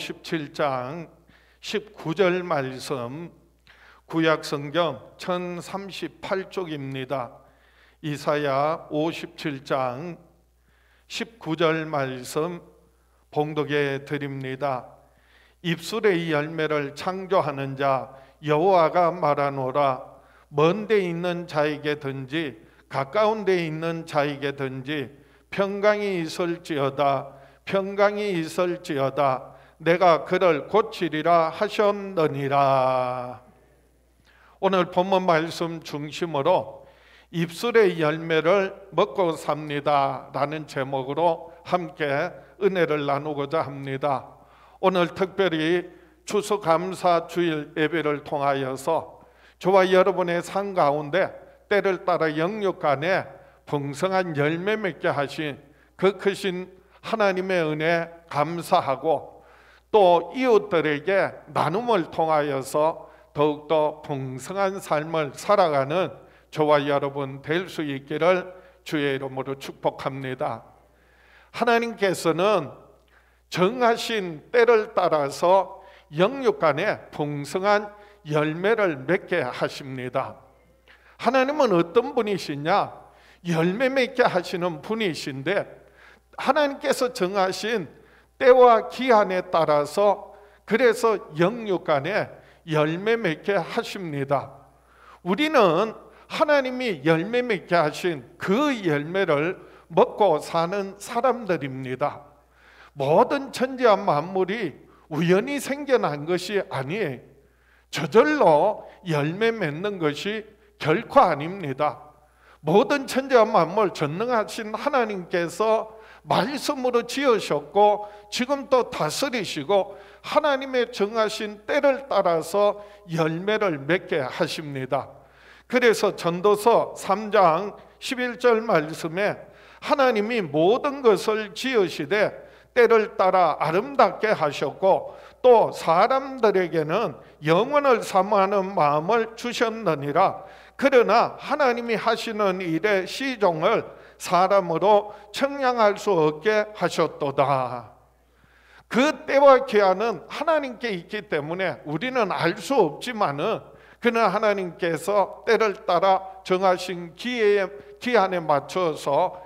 57장 19절 말씀, 구약성경 1038쪽입니다. 이사야 57장 19절 말씀 봉독해 드립니다. 입술의 열매를 창조하는 자 여호와가 말하노라. 먼 데 있는 자에게든지 가까운 데 있는 자에게든지 평강이 있을지어다. 평강이 있을지어다. 내가 그를 고치리라 하셨느니라. 오늘 본문 말씀 중심으로 입술의 열매를 먹고 삽니다 라는 제목으로 함께 은혜를 나누고자 합니다. 오늘 특별히 추수감사 주일 예배를 통하여서 저와 여러분의 삶 가운데 때를 따라 영육간에 풍성한 열매 맺게 하신 그 크신 하나님의 은혜 감사하고, 또 이웃들에게 나눔을 통하여서 더욱더 풍성한 삶을 살아가는 저와 여러분 될 수 있기를 주의 이름으로 축복합니다. 하나님께서는 정하신 때를 따라서 영육간에 풍성한 열매를 맺게 하십니다. 하나님은 어떤 분이시냐? 열매 맺게 하시는 분이신데, 하나님께서 정하신 때와 기한에 따라서 그래서 영육간에 열매 맺게 하십니다. 우리는 하나님이 열매 맺게 하신 그 열매를 먹고 사는 사람들입니다. 모든 천지와 만물이 우연히 생겨난 것이 아니에요. 저절로 열매 맺는 것이 결코 아닙니다. 모든 천지와 만물 전능하신 하나님께서 말씀으로 지으셨고 지금 또 다스리시고 하나님의 정하신 때를 따라서 열매를 맺게 하십니다. 그래서 전도서 3장 11절 말씀에 하나님이 모든 것을 지으시되 때를 따라 아름답게 하셨고 또 사람들에게는 영원을 사모하는 마음을 주셨느니라. 그러나 하나님이 하시는 일의 시종을 사람으로 청량할 수 없게 하셨도다. 그 때와 기한은 하나님께 있기 때문에 우리는 알 수 없지만은, 그러나 하나님께서 때를 따라 정하신 기한에 맞춰서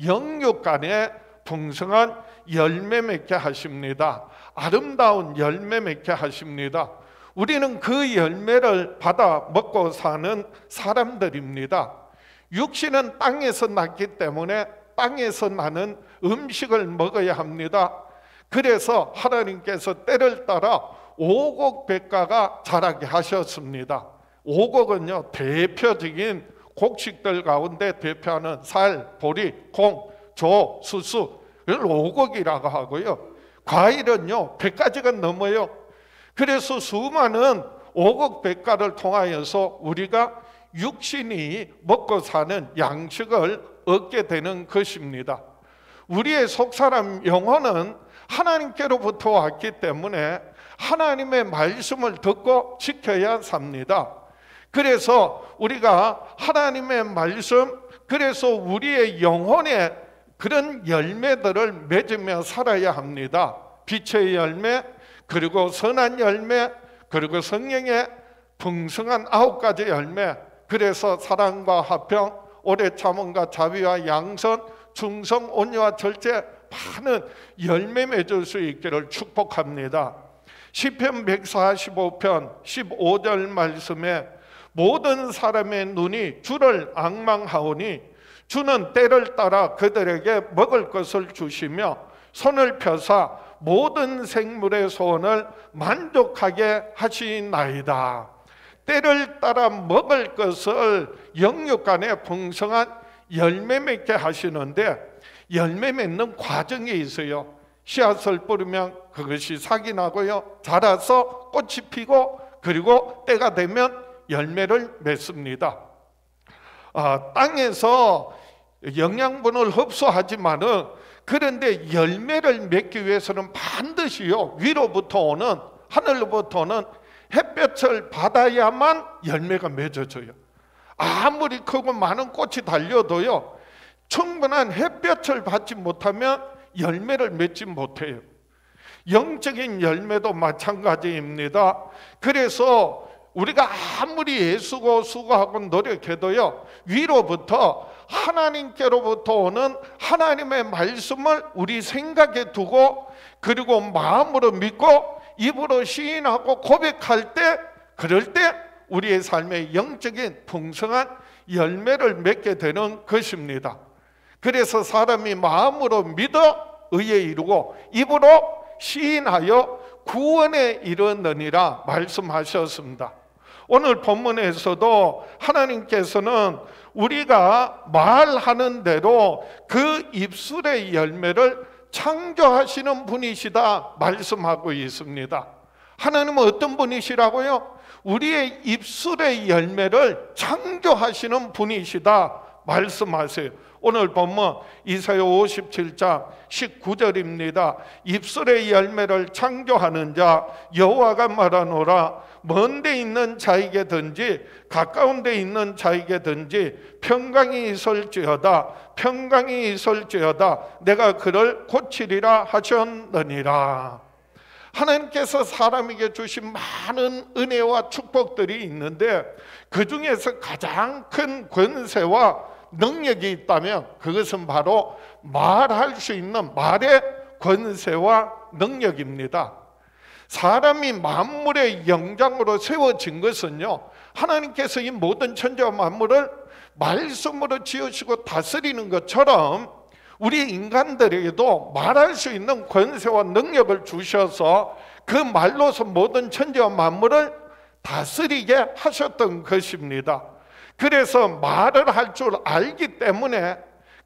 영육간에 풍성한 열매 맺게 하십니다. 아름다운 열매 맺게 하십니다. 우리는 그 열매를 받아 먹고 사는 사람들입니다. 육신은 땅에서 났기 때문에 땅에서 나는 음식을 먹어야 합니다. 그래서 하나님께서 때를 따라 오곡백과가 자라게 하셨습니다. 오곡은요, 대표적인 곡식들 가운데 대표하는 쌀, 보리, 콩, 조, 수수, 이걸 오곡이라고 하고요. 과일은요 100가지가 넘어요. 그래서 수많은 오곡백과를 통하여서 우리가 육신이 먹고 사는 양식을 얻게 되는 것입니다. 우리의 속사람 영혼은 하나님께로부터 왔기 때문에 하나님의 말씀을 듣고 지켜야 삽니다. 그래서 우리가 하나님의 말씀, 그래서 우리의 영혼에 그런 열매들을 맺으며 살아야 합니다. 빛의 열매, 그리고 선한 열매, 그리고 성령의 풍성한 9가지 열매. 그래서 사랑과 화평, 오래 참음과 자비와 양선, 충성, 온유와 절제, 많은 열매 맺을 수 있기를 축복합니다. 시편 145편 15절 말씀에 모든 사람의 눈이 주를 앙망하오니 주는 때를 따라 그들에게 먹을 것을 주시며 손을 펴사 모든 생물의 소원을 만족하게 하시나이다. 때를 따라 먹을 것을 영육간에 풍성한 열매 맺게 하시는데, 열매 맺는 과정이 있어요. 씨앗을 뿌리면 그것이 싹이 나고요, 자라서 꽃이 피고, 그리고 때가 되면 열매를 맺습니다. 땅에서 영양분을 흡수하지만은, 그런데 열매를 맺기 위해서는 반드시요 위로부터 오는, 하늘로부터 오는 햇볕을 받아야만 열매가 맺어져요. 아무리 크고 많은 꽃이 달려도요 충분한 햇볕을 받지 못하면 열매를 맺지 못해요. 영적인 열매도 마찬가지입니다. 그래서 우리가 아무리 애쓰고 수고하고 노력해도요, 위로부터 하나님께로부터 오는 하나님의 말씀을 우리 생각에 두고, 그리고 마음으로 믿고 입으로 시인하고 고백할 때, 그럴 때 우리의 삶에 영적인 풍성한 열매를 맺게 되는 것입니다. 그래서 사람이 마음으로 믿어 의에 이르고 입으로 시인하여 구원에 이르느니라 말씀하셨습니다. 오늘 본문에서도 하나님께서는 우리가 말하는 대로 그 입술의 열매를 창조하시는 분이시다 말씀하고 있습니다. 하나님은 어떤 분이시라고요? 우리의 입술의 열매를 창조하시는 분이시다 말씀하세요. 오늘 본문 이사야 57장 19절입니다. 입술의 열매를 창조하는 자 여호와가 말하노라. 먼 데 있는 자에게든지 가까운 데 있는 자에게든지 평강이 있을지어다, 평강이 있을지어다, 내가 그를 고치리라 하셨느니라. 하나님께서 사람에게 주신 많은 은혜와 축복들이 있는데, 그 중에서 가장 큰 권세와 능력이 있다면 그것은 바로 말할 수 있는 말의 권세와 능력입니다. 사람이 만물의 영장으로 세워진 것은요, 하나님께서 이 모든 천지와 만물을 말씀으로 지으시고 다스리는 것처럼 우리 인간들에게도 말할 수 있는 권세와 능력을 주셔서 그 말로서 모든 천지와 만물을 다스리게 하셨던 것입니다. 그래서 말을 할 줄 알기 때문에,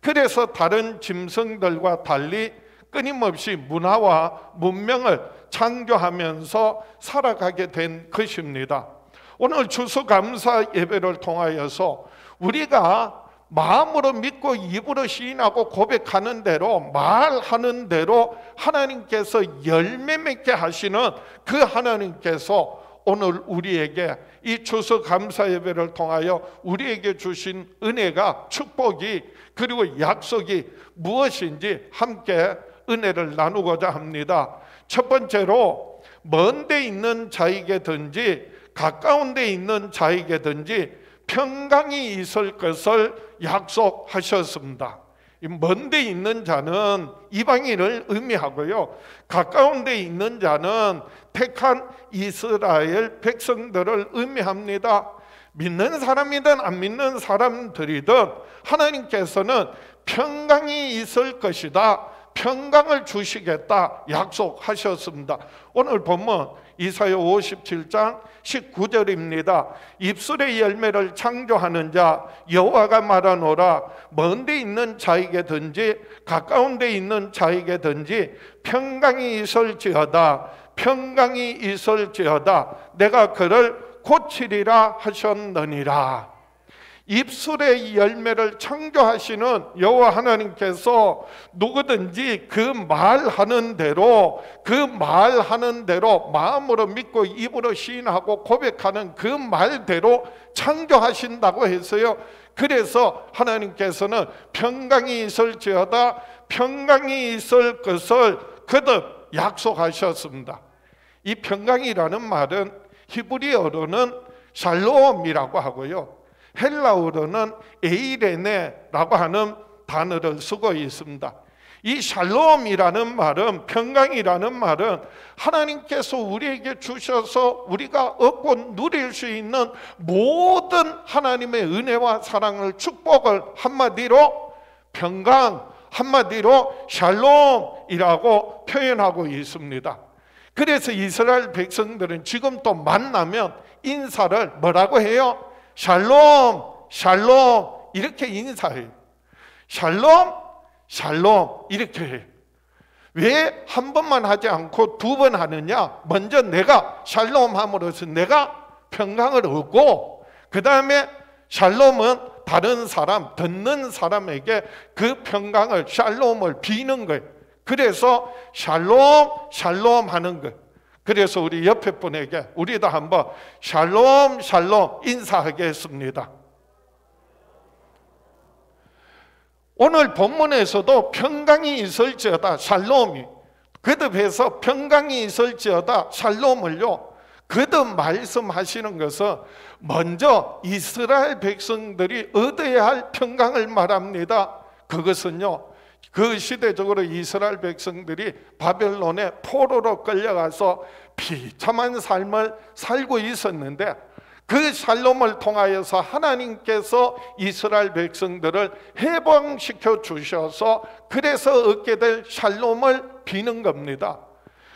그래서 다른 짐승들과 달리 끊임없이 문화와 문명을 창조하면서 살아가게 된 것입니다. 오늘 추수감사 예배를 통하여서 우리가 마음으로 믿고 입으로 시인하고 고백하는 대로, 말하는 대로 하나님께서 열매 맺게 하시는 그 하나님께서 오늘 우리에게 이 추수감사 예배를 통하여 우리에게 주신 은혜가, 축복이, 그리고 약속이 무엇인지 함께 은혜를 나누고자 합니다. 첫 번째로, 먼 데 있는 자에게든지 가까운 데 있는 자에게든지 평강이 있을 것을 약속하셨습니다. 먼 데 있는 자는 이방인을 의미하고요, 가까운 데 있는 자는 택한 이스라엘 백성들을 의미합니다. 믿는 사람이든 안 믿는 사람들이든 하나님께서는 평강이 있을 것이다, 평강을 주시겠다 약속하셨습니다. 오늘 본문 이사야 57장 19절입니다. 입술의 열매를 창조하는 자 여호와가 말하노라. 먼 데 있는 자에게든지 가까운 데 있는 자에게든지 평강이 있을지어다, 평강이 있을지어다, 내가 그를 고치리라 하셨느니라. 입술의 열매를 창조하시는 여호와 하나님께서 누구든지 그 말하는 대로, 그 말하는 대로 마음으로 믿고 입으로 시인하고 고백하는 그 말대로 창조하신다고 했어요. 그래서 하나님께서는 평강이 있을지어다, 평강이 있을 것을 거듭 약속하셨습니다. 이 평강이라는 말은 히브리어로는 샬롬이라고 하고요, 헬라어로는 에이레네라고 하는 단어를 쓰고 있습니다. 이 샬롬이라는 말은, 평강이라는 말은 하나님께서 우리에게 주셔서 우리가 얻고 누릴 수 있는 모든 하나님의 은혜와 사랑을, 축복을 한마디로 평강, 한마디로 샬롬이라고 표현하고 있습니다. 그래서 이스라엘 백성들은 지금 또 만나면 인사를 뭐라고 해요? 샬롬, 샬롬 이렇게 인사해요. 샬롬, 샬롬 이렇게 해요. 왜 한 번만 하지 않고 두 번 하느냐? 먼저 내가 샬롬 함으로써 내가 평강을 얻고, 그 다음에 샬롬은 다른 사람, 듣는 사람에게 그 평강을, 샬롬을 비는 거예요. 그래서 샬롬, 샬롬 하는 거예요. 그래서 우리 옆에 분에게 우리도 한번 샬롬, 샬롬 인사하겠습니다. 오늘 본문에서도 평강이 있을지어다, 샬롬이, 거듭해서 평강이 있을지어다 샬롬을요 거듭 말씀하시는 것은 먼저 이스라엘 백성들이 얻어야 할 평강을 말합니다. 그것은요 그 시대적으로 이스라엘 백성들이 바벨론의 포로로 끌려가서 비참한 삶을 살고 있었는데 그 샬롬을 통하여서 하나님께서 이스라엘 백성들을 해방시켜 주셔서 그래서 얻게 될 샬롬을 비는 겁니다.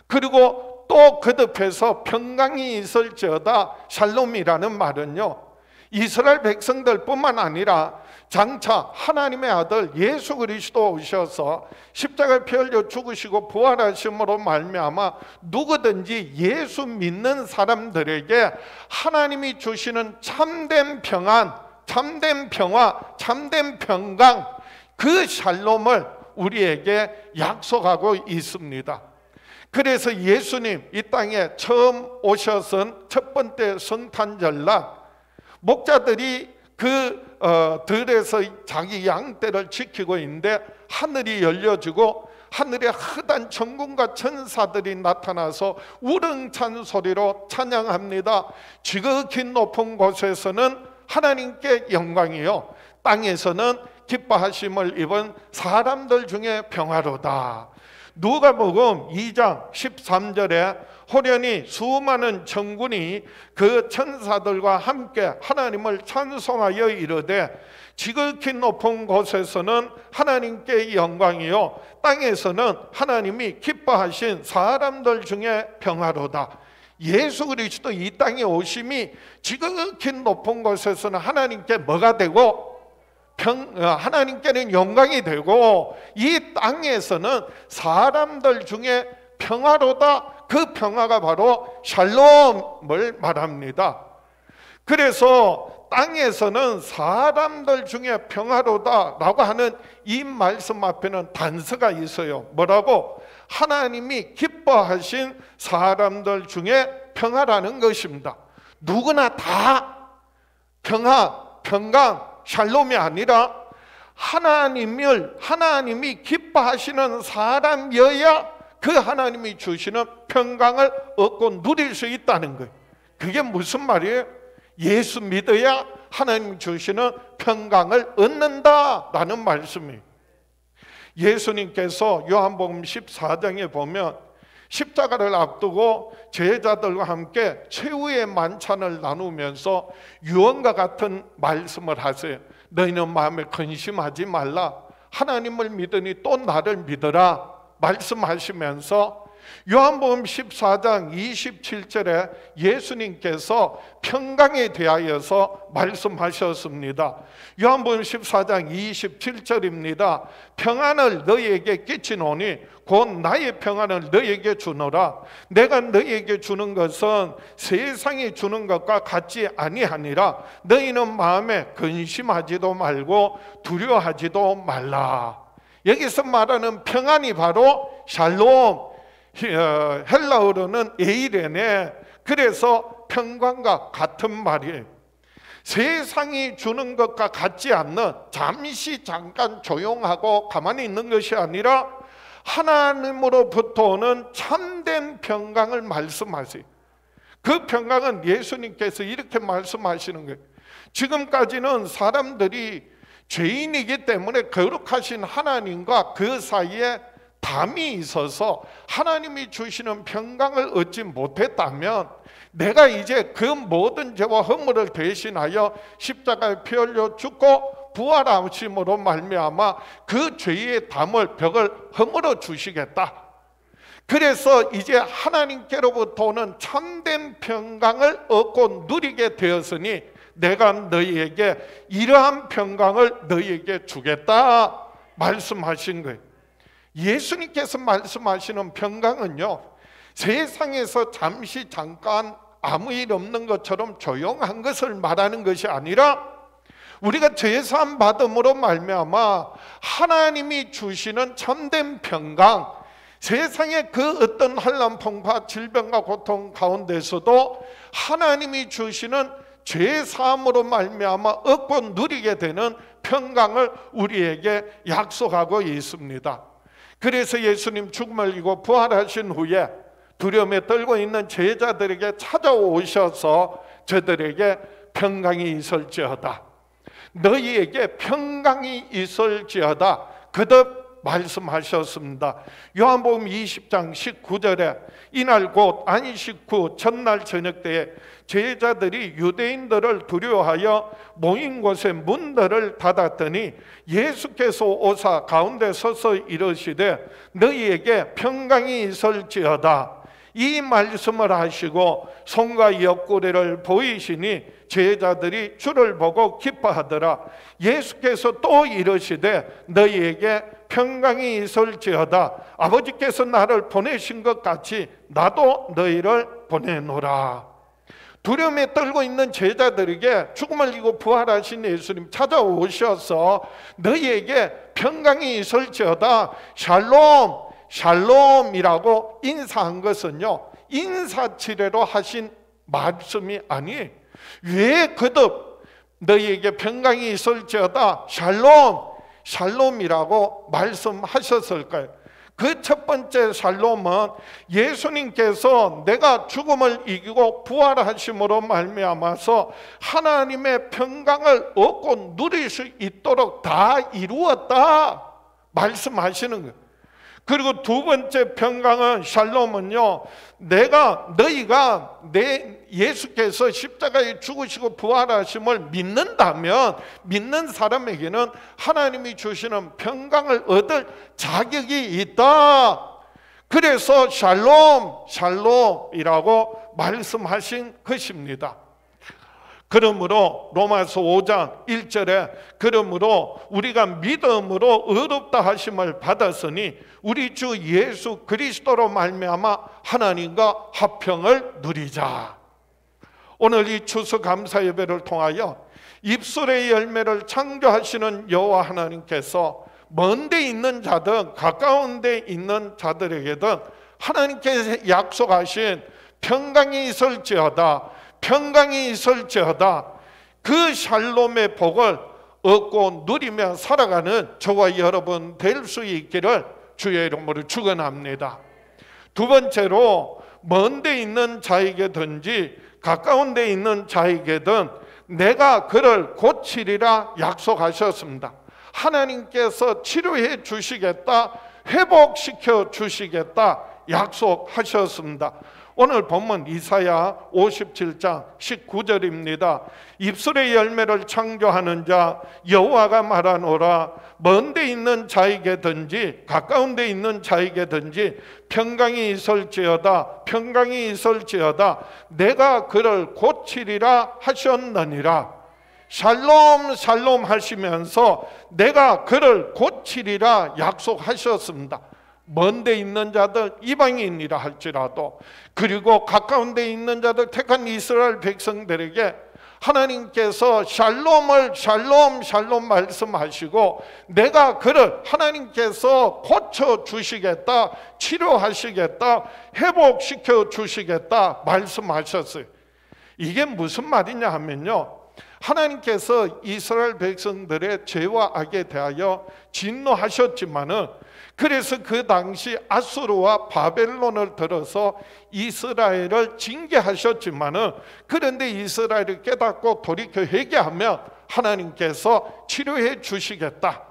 그리고 또 거듭해서 평강이 있을지어다 샬롬이라는 말은요 이스라엘 백성들뿐만 아니라 장차 하나님의 아들 예수 그리스도 오셔서 십자가에 피 흘려 죽으시고 부활하심으로 말미암아 누구든지 예수 믿는 사람들에게 하나님이 주시는 참된 평안, 참된 평화, 참된 평강 그 샬롬을 우리에게 약속하고 있습니다. 그래서 예수님 이 땅에 처음 오셔선 첫 번째 성탄절날 목자들이 그 들에서 자기 양떼를 지키고 있는데 하늘이 열려지고 하늘에 흑한 천군과 천사들이 나타나서 우렁찬 소리로 찬양합니다. 지극히 높은 곳에서는 하나님께 영광이요 땅에서는 기뻐하심을 입은 사람들 중에 평화로다. 누가복음 2장 13절에 호련히 수많은 천군이 그 천사들과 함께 하나님을 찬송하여 이르되 지극히 높은 곳에서는 하나님께 영광이요 땅에서는 하나님이 기뻐하신 사람들 중에 평화로다. 예수 그리스도 이 땅에 오심이 지극히 높은 곳에서는 하나님께 뭐가 되고 하나님께는 영광이 되고 이 땅에서는 사람들 중에 평화로다. 그 평화가 바로 샬롬을 말합니다. 그래서 땅에서는 사람들 중에 평화로다라고 하는 이 말씀 앞에는 단서가 있어요. 뭐라고? 하나님이 기뻐하신 사람들 중에 평화라는 것입니다. 누구나 다 평화, 평강, 샬롬이 아니라 하나님이 기뻐하시는 사람이어야 그 하나님이 주시는 평강을 얻고 누릴 수 있다는 거예요. 그게 무슨 말이에요? 예수 믿어야 하나님 주시는 평강을 얻는다라는 말씀이에요. 예수님께서 요한복음 14장에 보면 십자가를 앞두고 제자들과 함께 최후의 만찬을 나누면서 유언과 같은 말씀을 하세요. 너희는 마음에 근심하지 말라. 하나님을 믿으니 또 나를 믿어라. 말씀하시면서 요한복음 14장 27절에 예수님께서 평강에 대하여서 말씀하셨습니다. 요한복음 14장 27절입니다. 평안을 너희에게 끼치노니 곧 나의 평안을 너희에게 주노라. 내가 너희에게 주는 것은 세상이 주는 것과 같지 아니하니라. 너희는 마음에 근심하지도 말고 두려워하지도 말라. 여기서 말하는 평안이 바로 샬롬, 헬라어로는 에이레네. 그래서 평강과 같은 말이에요. 세상이 주는 것과 같지 않는 잠깐 조용하고 가만히 있는 것이 아니라 하나님으로부터 오는 참된 평강을 말씀하세요. 그 평강은 예수님께서 이렇게 말씀하시는 거예요. 지금까지는 사람들이 죄인이기 때문에 거룩하신 하나님과 그 사이에 담이 있어서 하나님이 주시는 평강을 얻지 못했다면 내가 이제 그 모든 죄와 허물을 대신하여 십자가에 피 흘려 죽고 부활하심으로 말미암아 그 죄의 담을 벽을 허물어 주시겠다. 그래서 이제 하나님께로부터 오는 참된 평강을 얻고 누리게 되었으니 내가 너희에게 이러한 평강을 너희에게 주겠다 말씀하신 거예요. 예수님께서 말씀하시는 평강은요, 세상에서 잠깐 아무 일 없는 것처럼 조용한 것을 말하는 것이 아니라 우리가 죄사함 받음으로 말미암아 하나님이 주시는 참된 평강, 세상의 그 어떤 환난, 풍파, 질병과 고통 가운데서도 하나님이 주시는 죄사함으로 말미암아 얻고 누리게 되는 평강을 우리에게 약속하고 있습니다. 그래서 예수님 죽음을 이기고 부활하신 후에 두려움에 떨고 있는 제자들에게 찾아오셔서 저들에게 평강이 있을지어다, 너희에게 평강이 있을지어다 거듭 말씀하셨습니다. 요한복음 20장 19절에 이날 곧 안식 후 첫날 저녁 때에 제자들이 유대인들을 두려워하여 모인 곳에 문들을 닫았더니 예수께서 오사 가운데 서서 이르시되 너희에게 평강이 있을지어다, 이 말씀을 하시고 손과 옆구리를 보이시니 제자들이 주를 보고 기뻐하더라. 예수께서 또 이르시되 너희에게 평강이 있을지어다, 아버지께서 나를 보내신 것 같이 나도 너희를 보내노라. 두려움에 떨고 있는 제자들에게 죽음을 이기고 부활하신 예수님 찾아오셔서 너희에게 평강이 있을지어다, 샬롬 샬롬이라고 인사한 것은요, 인사치레로 하신 말씀이 아니, 왜 거듭 너희에게 평강이 있을지어다 샬롬 샬롬이라고 말씀하셨을까요? 그 첫 번째 샬롬은 예수님께서 내가 죽음을 이기고 부활하심으로 말미암아서 하나님의 평강을 얻고 누릴 수 있도록 다 이루었다 말씀하시는 거예요. 그리고 두 번째 평강은 샬롬은요, 너희가 예수께서 십자가에 죽으시고 부활하심을 믿는다면 믿는 사람에게는 하나님이 주시는 평강을 얻을 자격이 있다. 그래서 샬롬이라고 말씀하신 것입니다. 그러므로 로마서 5장 1절에 그러므로 우리가 믿음으로 의롭다 하심을 받았으니 우리 주 예수 그리스도로 말미암아 하나님과 화평을 누리자. 오늘 이 추수감사 예배를 통하여 입술의 열매를 창조하시는 여호와 하나님께서 먼 데 있는 자든 가까운 데 있는 자들에게든 하나님께서 약속하신 평강이 있을지어다, 평강이 있을지어다, 그 샬롬의 복을 얻고 누리며 살아가는 저와 여러분 될 수 있기를 주의 이름으로 축원합니다. 두 번째로 먼 데 있는 자에게든지 가까운 데 있는 자에게든 내가 그를 고치리라 약속하셨습니다. 하나님께서 치료해 주시겠다, 회복시켜 주시겠다 약속하셨습니다. 오늘 본문 이사야 57장 19절입니다. 입술의 열매를 창조하는 자 여호와가 말하노라, 먼 데 있는 자에게든지 가까운 데 있는 자에게든지 평강이 있을지어다, 평강이 있을지어다, 내가 그를 고치리라 하셨느니라. 샬롬 샬롬 하시면서 내가 그를 고치리라 약속하셨습니다. 먼 데 있는 자들 이방인이라 할지라도, 그리고 가까운 데 있는 자들 택한 이스라엘 백성들에게 하나님께서 샬롬을 샬롬 말씀하시고 내가 그를 하나님께서 고쳐주시겠다, 치료하시겠다, 회복시켜 주시겠다 말씀하셨어요. 이게 무슨 말이냐 하면요, 하나님께서 이스라엘 백성들의 죄와 악에 대하여 진노하셨지만은, 그래서 그 당시 아수르와 바벨론을 들어서 이스라엘을 징계하셨지만은, 그런데 이스라엘이 깨닫고 돌이켜 회개하면 하나님께서 치료해 주시겠다,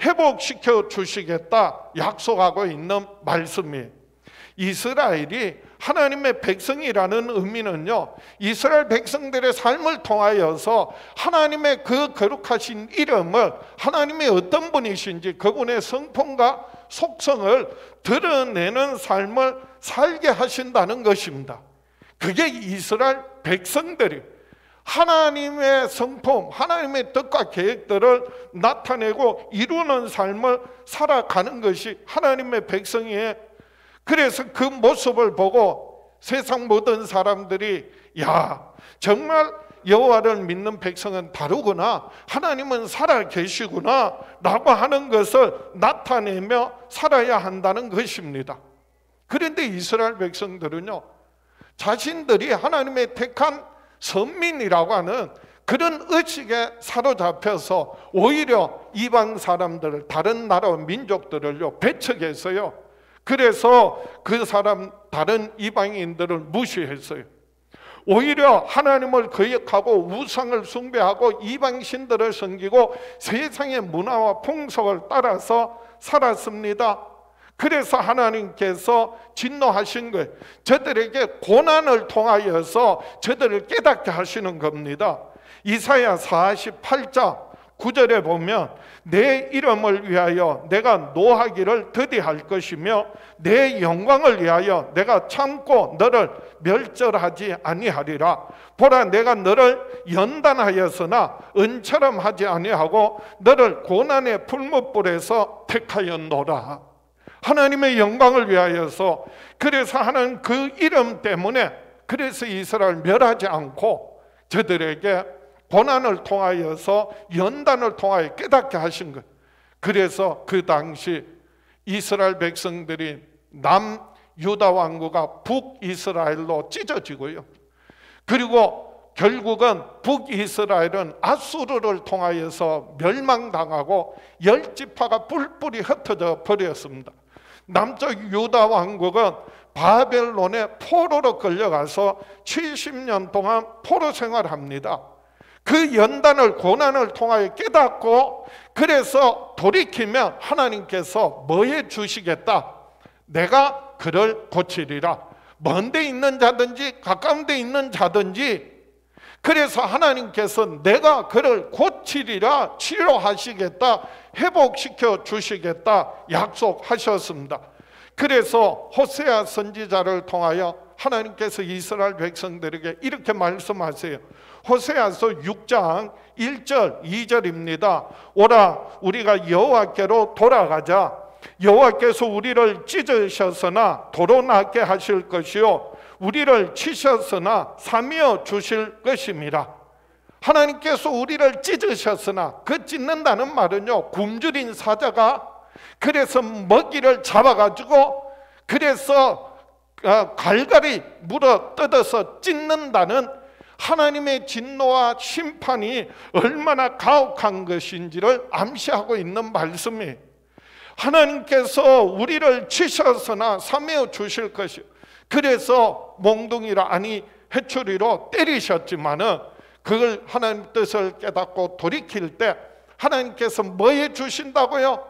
회복시켜 주시겠다 약속하고 있는 말씀이에요. 이스라엘이 하나님의 백성이라는 의미는요, 이스라엘 백성들의 삶을 통하여서 하나님의 그 거룩하신 이름을, 하나님의 어떤 분이신지 그분의 성품과 속성을 드러내는 삶을 살게 하신다는 것입니다. 그게 이스라엘 백성들이 하나님의 성품, 하나님의 뜻과 계획들을 나타내고 이루는 삶을 살아가는 것이 하나님의 백성이에요. 그래서 그 모습을 보고 세상 모든 사람들이 야, 정말 여호와를 믿는 백성은 다르구나, 하나님은 살아 계시구나 라고 하는 것을 나타내며 살아야 한다는 것입니다. 그런데 이스라엘 백성들은요, 자신들이 하나님의 택한 선민이라고 하는 그런 의식에 사로잡혀서 오히려 이방 사람들을, 다른 나라 민족들을요 배척했어요. 그래서 그 사람, 다른 이방인들을 무시했어요. 오히려 하나님을 거역하고 우상을 숭배하고 이방신들을 섬기고 세상의 문화와 풍속을 따라서 살았습니다. 그래서 하나님께서 진노하신 거예요. 저들에게 고난을 통하여서 저들을 깨닫게 하시는 겁니다. 이사야 48장 9절에 보면 내 이름을 위하여 내가 노하기를 더디할 것이며 내 영광을 위하여 내가 참고 너를 멸절하지 아니하리라. 보라, 내가 너를 연단하였으나 은처럼 하지 아니하고 너를 고난의 풀무불에서 택하였노라. 하나님의 영광을 위하여서, 그래서 하나님 그 이름 때문에 그래서 이스라엘 멸하지 않고 저들에게 고난을 통하여서, 연단을 통하여 깨닫게 하신 것. 그래서 그 당시 이스라엘 백성들이 남유다 왕국가 북이스라엘로 찢어지고요, 그리고 결국은 북이스라엘은 아수르를 통하여서 멸망당하고 열 지파가 뿔뿔이 흩어져 버렸습니다. 남쪽 유다 왕국은 바벨론의 포로로 끌려가서 70년 동안 포로 생활합니다. 그 연단을, 고난을 통하여 깨닫고, 그래서 돌이키면 하나님께서 뭐 해 주시겠다? 내가 그를 고치리라. 먼 데 있는 자든지 가까운 데 있는 자든지, 그래서 하나님께서 내가 그를 고치리라, 치료하시겠다, 회복시켜 주시겠다 약속하셨습니다. 그래서 호세아 선지자를 통하여 하나님께서 이스라엘 백성들에게 이렇게 말씀하세요. 호세아서 6장 1절 2절입니다. 오라, 우리가 여호와께로 돌아가자. 여호와께서 우리를 찢으셨으나 도로 낫게 하실 것이요 우리를 치셨으나 사미어 주실 것입니다. 하나님께서 우리를 찢으셨으나, 그 찢는다는 말은요, 굶주린 사자가 그래서 먹이를 잡아가지고 그래서 갈갈이 물어 뜯어서 찢는다는 하나님의 진노와 심판이 얼마나 가혹한 것인지를 암시하고 있는 말씀이에요. 하나님께서 우리를 치셨으나 사매어 주실 것이요, 그래서 몽둥이로, 아니 해초리로 때리셨지만은 그걸 하나님 뜻을 깨닫고 돌이킬 때 하나님께서 뭐 해 주신다고요?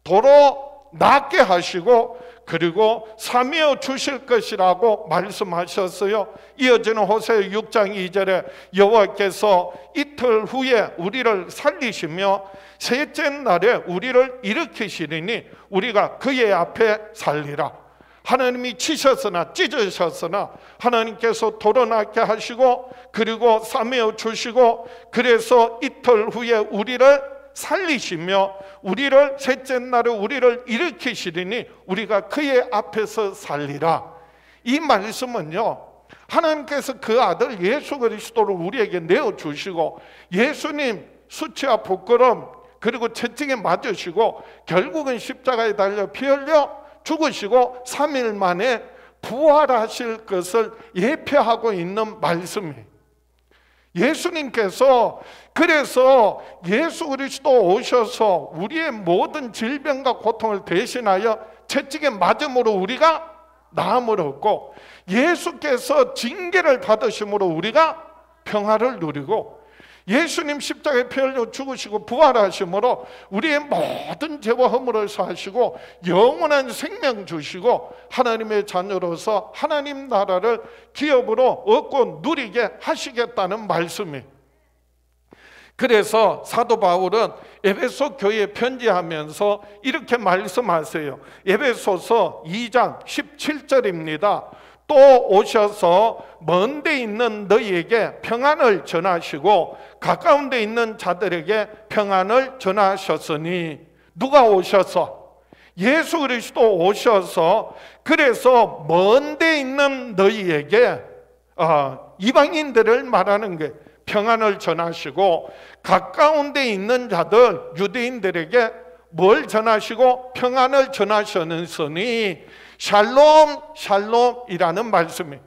도로 낫게 하시고 그리고 사미어 주실 것이라고 말씀하셨어요. 이어지는 호세아 6장 2절에 여호와께서 이틀 후에 우리를 살리시며 셋째 날에 우리를 일으키시리니 우리가 그의 앞에 살리라. 하나님이 치셨으나, 찢으셨으나 하나님께서 도로 낫게 하시고 그리고 사미어 주시고, 그래서 이틀 후에 우리를 살리시며 우리를 셋째 날에 우리를 일으키시리니 우리가 그의 앞에서 살리라. 이 말씀은요, 하나님께서 그 아들 예수 그리스도를 우리에게 내어주시고, 예수님 수치와 부끄럼 그리고 채찍에 맞으시고 결국은 십자가에 달려 피 흘려 죽으시고 3일 만에 부활하실 것을 예표하고 있는 말씀이에요. 예수님께서, 그래서 예수 그리스도 오셔서 우리의 모든 질병과 고통을 대신하여 채찍에 맞음으로 우리가 나음을 얻고, 예수께서 징계를 받으심으로 우리가 평화를 누리고, 예수님 십자가에 피 흘려 죽으시고 부활하심으로 우리의 모든 죄와 허물을 사하시고 영원한 생명 주시고 하나님의 자녀로서 하나님 나라를 기업으로 얻고 누리게 하시겠다는 말씀이에요. 그래서 사도 바울은 에베소 교회에 편지하면서 이렇게 말씀하세요. 에베소서 2장 17절입니다. 또 오셔서 먼 데 있는 너희에게 평안을 전하시고 가까운 데 있는 자들에게 평안을 전하셨으니, 누가 오셔서? 예수 그리스도 오셔서, 그래서 먼 데 있는 너희에게, 이방인들을 말하는 게 평안을 전하시고, 가까운 데 있는 자들 유대인들에게 뭘 전하시고 평안을 전하셨으니 샬롬 샬롬이라는 말씀이에요.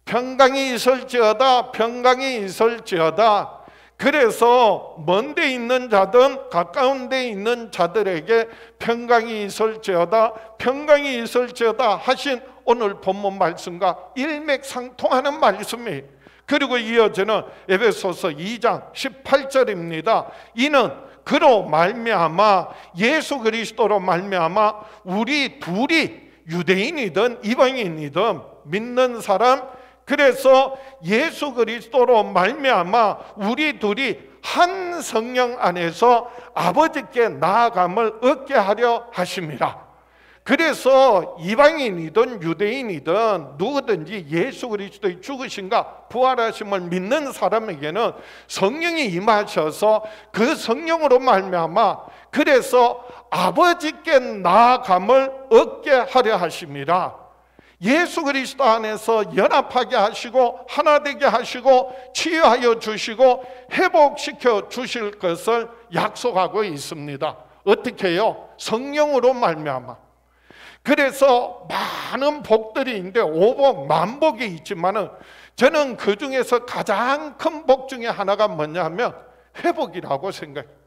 평강이 있을지어다, 평강이 있을지어다. 그래서 먼 데 있는 자든 가까운 데 있는 자들에게 평강이 있을지어다, 평강이 있을지어다 하신 오늘 본문 말씀과 일맥상통하는 말씀이에요. 그리고 이어지는 에베소서 2장 18절입니다. 이는 그로 말미암아, 예수 그리스도로 말미암아 우리 둘이 유대인이든 이방인이든 믿는 사람, 그래서 예수 그리스도로 말미암아 우리 둘이 한 성령 안에서 아버지께 나아감을 얻게 하려 하심이라. 그래서 이방인이든 유대인이든 누구든지 예수 그리스도의 죽으심과 부활하심을 믿는 사람에게는 성령이 임하셔서 그 성령으로 말미암아 그래서 아버지께 나아감을 얻게 하려 하심이라. 예수 그리스도 안에서 연합하게 하시고 하나 되게 하시고 치유하여 주시고 회복시켜 주실 것을 약속하고 있습니다. 어떻게 해요? 성령으로 말미암아. 그래서 많은 복들이 있는데 오복, 만복이 있지만은 저는 그 중에서 가장 큰 복 중에 하나가 뭐냐 하면 회복이라고 생각해요.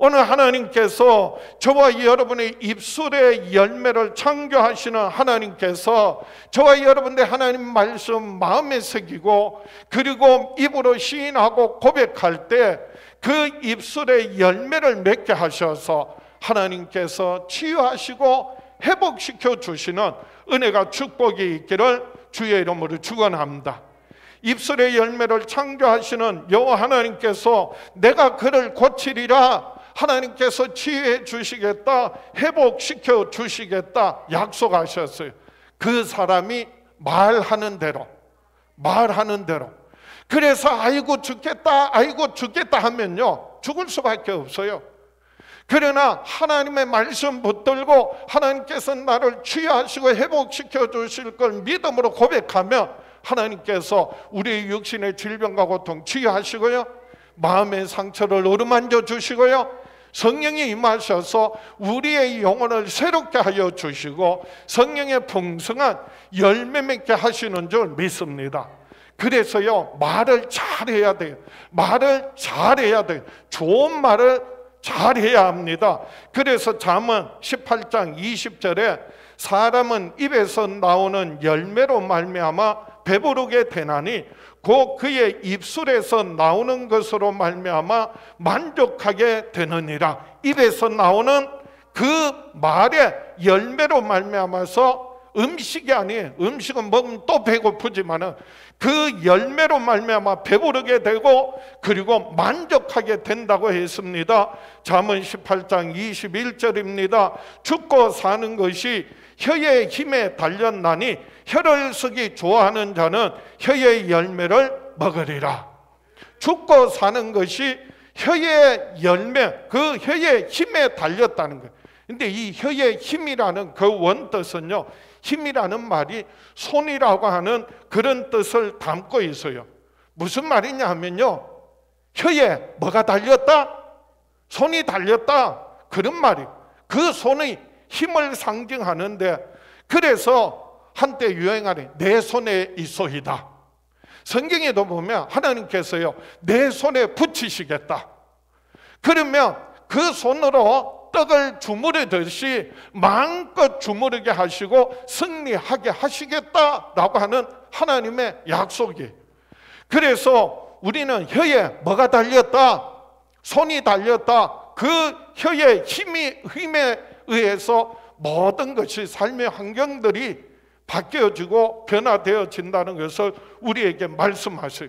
오늘 하나님께서 저와 여러분의 입술의 열매를 창조하시는 하나님께서 저와 여러분의 하나님 말씀 마음에 새기고 그리고 입으로 시인하고 고백할 때 그 입술의 열매를 맺게 하셔서 하나님께서 치유하시고 회복시켜 주시는 은혜가 축복이 있기를 주의 이름으로 축원합니다. 입술의 열매를 창조하시는 여호와 하나님께서 내가 그를 고치리라, 하나님께서 치유해 주시겠다, 회복시켜 주시겠다 약속하셨어요. 그 사람이 말하는 대로. 그래서 아이고 죽겠다 하면요 죽을 수밖에 없어요. 그러나 하나님의 말씀 붙들고 하나님께서 나를 치유하시고 회복시켜 주실 걸 믿음으로 고백하면 하나님께서 우리의 육신의 질병과 고통 치유하시고요, 마음의 상처를 어루만져 주시고요, 성령이 임하셔서 우리의 영혼을 새롭게 하여 주시고 성령의 풍성한 열매 맺게 하시는 줄 믿습니다. 그래서요 말을 잘해야 돼요. 좋은 말을 잘해야 합니다. 그래서 잠언 18장 20절에 사람은 입에서 나오는 열매로 말미암아 배부르게 되나니 곧 그의 입술에서 나오는 것으로 말미암아 만족하게 되느니라. 입에서 나오는 그 말의 열매로 말미암아서 음식이 아니에요. 음식은 먹으면 또 배고프지만은 그 열매로 말미암아 배부르게 되고 그리고 만족하게 된다고 했습니다. 잠언 18장 21절입니다. 죽고 사는 것이 혀의 힘에 달렸나니 혀를 쓰기 좋아하는 자는 혀의 열매를 먹으리라. 죽고 사는 것이 혀의 열매, 그 혀의 힘에 달렸다는 거예요. 근데 이 혀의 힘이라는 그 원뜻은요, 힘이라는 말이 손이라고 하는 그런 뜻을 담고 있어요. 무슨 말이냐 하면요, 혀에 뭐가 달렸다? 손이 달렸다, 그런 말이에요. 그 손의 힘을 상징하는데, 그래서 한때 유행하는 내 손에 있소이다. 성경에도 보면 하나님께서요 내 손에 붙이시겠다. 그러면 그 손으로 떡을 주무르듯이 마음껏 주무르게 하시고 승리하게 하시겠다라고 하는 하나님의 약속이. 그래서 우리는 혀에 뭐가 달렸다? 손이 달렸다. 그 혀의 힘에 의해서 모든 것이 삶의 환경들이 바뀌어지고 변화되어진다는 것을 우리에게 말씀하세요.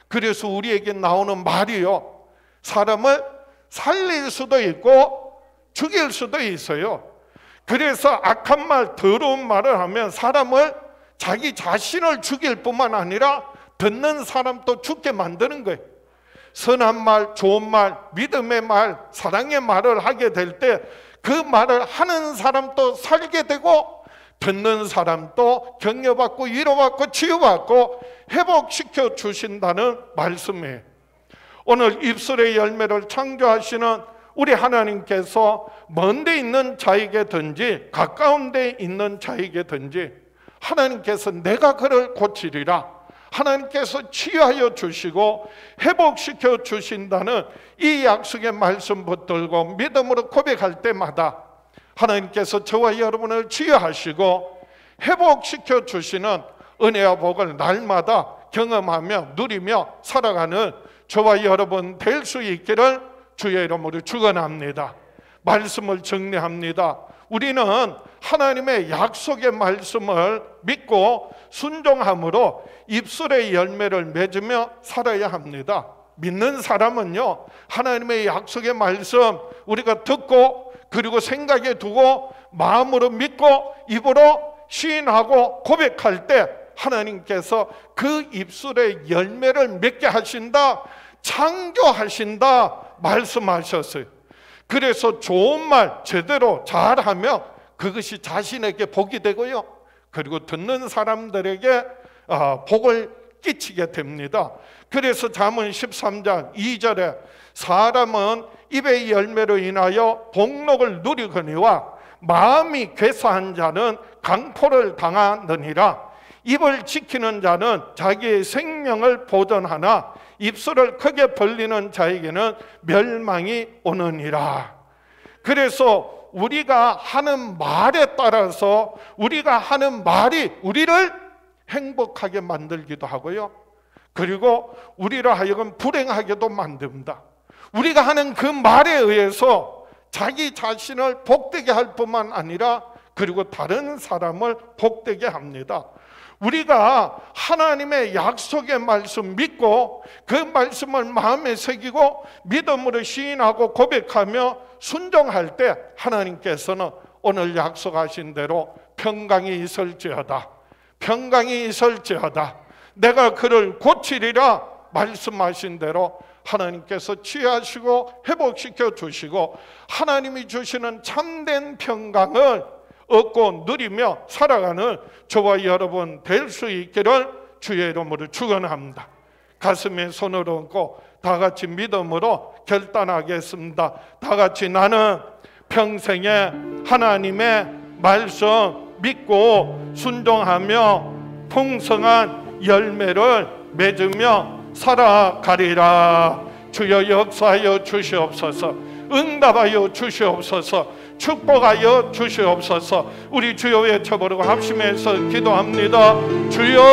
그래서 우리에게 나오는 말이요, 사람을 살릴 수도 있고 죽일 수도 있어요. 그래서 악한 말, 더러운 말을 하면 사람을, 자기 자신을 죽일 뿐만 아니라 듣는 사람도 죽게 만드는 거예요. 선한 말, 좋은 말, 믿음의 말, 사랑의 말을 하게 될 때 그 말을 하는 사람도 살게 되고 듣는 사람도 격려받고 위로받고 치유받고 회복시켜 주신다는 말씀이에요. 오늘 입술의 열매를 창조하시는 우리 하나님께서 먼 데 있는 자에게든지 가까운 데 있는 자에게든지 하나님께서 내가 그를 고치리라, 하나님께서 치유하여 주시고 회복시켜 주신다는 이 약속의 말씀 붙들고 믿음으로 고백할 때마다 하나님께서 저와 여러분을 치유하시고 회복시켜 주시는 은혜와 복을 날마다 경험하며 누리며 살아가는 저와 여러분 될 수 있기를 주의 이름으로 축원합니다. 말씀을 정리합니다. 우리는 하나님의 약속의 말씀을 믿고 순종함으로 입술의 열매를 맺으며 살아야 합니다. 믿는 사람은요, 하나님의 약속의 말씀 우리가 듣고 그리고 생각에 두고 마음으로 믿고 입으로 시인하고 고백할 때 하나님께서 그 입술의 열매를 맺게 하신다, 창조하신다 말씀하셨어요. 그래서 좋은 말 제대로 잘하며 그것이 자신에게 복이 되고요, 그리고 듣는 사람들에게 복을 끼치게 됩니다. 그래서 잠언 13장 2절에 사람은 입의 열매로 인하여 복록을 누리거니와 마음이 괴사한 자는 강포를 당하느니라. 입을 지키는 자는 자기의 생명을 보존하나 입술을 크게 벌리는 자에게는 멸망이 오느니라. 그래서 우리가 하는 말에 따라서 우리가 하는 말이 우리를 행복하게 만들기도 하고요, 그리고 우리를 하여금 불행하게도 만듭니다. 우리가 하는 그 말에 의해서 자기 자신을 복되게 할 뿐만 아니라 그리고 다른 사람을 복되게 합니다. 우리가 하나님의 약속의 말씀 믿고 그 말씀을 마음에 새기고 믿음으로 시인하고 고백하며 순종할 때 하나님께서는 오늘 약속하신 대로 평강이 있을지어다, 평강이 있을지어다, 내가 그를 고치리라 말씀하신 대로 하나님께서 치유하시고 회복시켜 주시고 하나님이 주시는 참된 평강을 얻고 누리며 살아가는 저와 여러분 될 수 있기를 주의 이름으로 축원합니다. 가슴에 손을 얹고 다 같이 믿음으로 결단하겠습니다. 다 같이 나는 평생에 하나님의 말씀 믿고 순종하며 풍성한 열매를 맺으며 살아가리라. 주여 역사하여 주시옵소서. 응답하여 주시옵소서. 축복하여 주시옵소서. 우리 주여 외쳐보려고 합심해서 기도합니다. 주여.